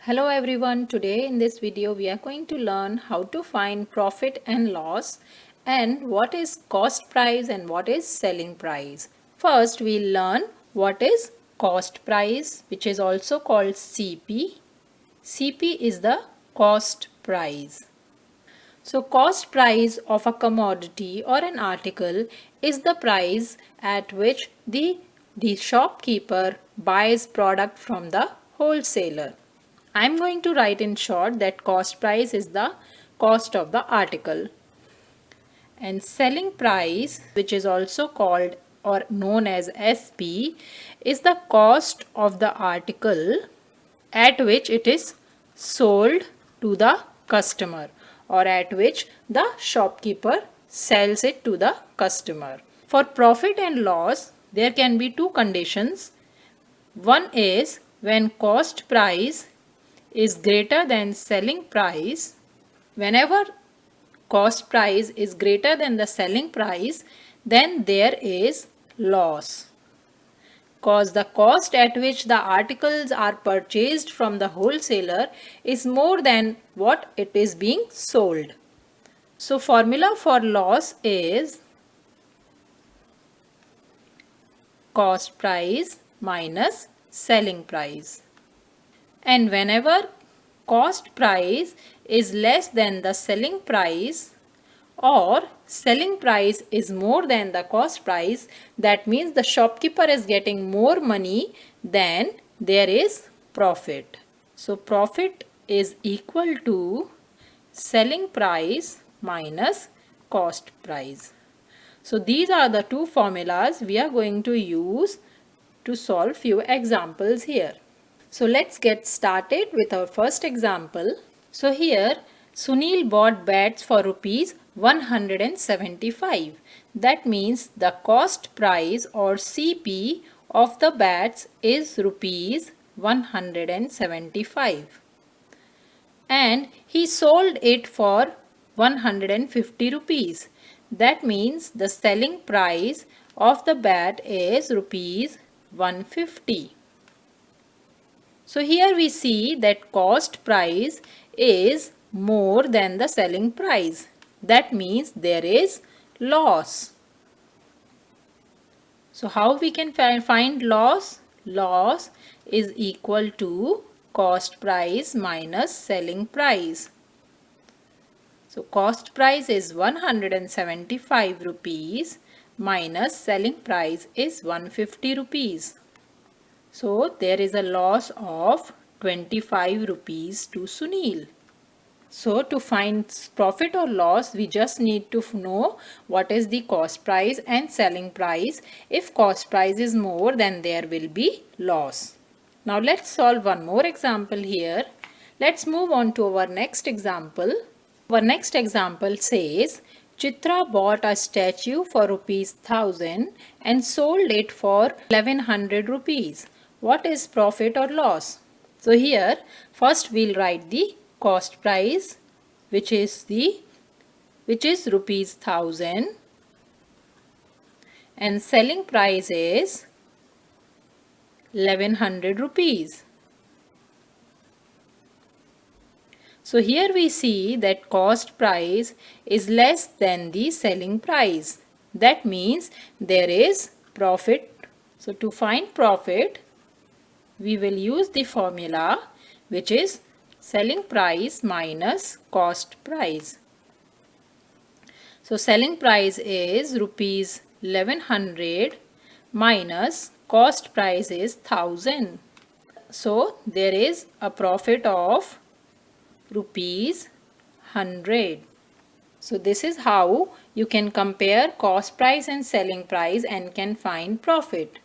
Hello everyone, today in this video we are going to learn how to find profit and loss and what is cost price and what is selling price. First we'll learn what is cost price, which is also called CP. CP is the cost price. So cost price of a commodity or an article is the price at which the shopkeeper buys product from the wholesaler. I'm going to write in short that cost price is the cost of the article, and selling price, which is also called or known as SP, is the cost of the article at which it is sold to the customer or at which the shopkeeper sells it to the customer. For profit and loss, there can be two conditions. One is when cost price is greater than selling price. Whenever cost price is greater than the selling price, then there is loss, because the cost at which the articles are purchased from the wholesaler is more than what it is being sold. So formula for loss is cost price minus selling price. And whenever cost price is less than the selling price or selling price is more than the cost price, that means the shopkeeper is getting more money, then there is profit. So profit is equal to selling price minus cost price. So these are the two formulas we are going to use to solve few examples here. So let's get started with our first example. So here Sunil bought bats for rupees 175. That means the cost price or CP of the bats is rupees 175. And he sold it for 150 rupees. That means the selling price of the bat is rupees 150. So here we see that cost price is more than the selling price. That means there is loss. So how we can find loss? Loss is equal to cost price minus selling price. So cost price is 175 rupees minus selling price is 150 rupees. So there is a loss of 25 rupees to Sunil. So to find profit or loss, we just need to know what is the cost price and selling price. If cost price is more, then there will be loss. Now let's solve one more example here. Let's move on to our next example. Our next example says, Chitra bought a statue for rupees 1000 and sold it for 1100 rupees. What is profit or loss? So here first we'll write the cost price, which is rupees 1000, and selling price is 1100 rupees. So here we see that cost price is less than the selling price. That means there is profit. So to find profit, we will use the formula, which is selling price minus cost price. So selling price is rupees 1100 minus cost price is 1000. So there is a profit of rupees 100. So this is how you can compare cost price and selling price and can find profit.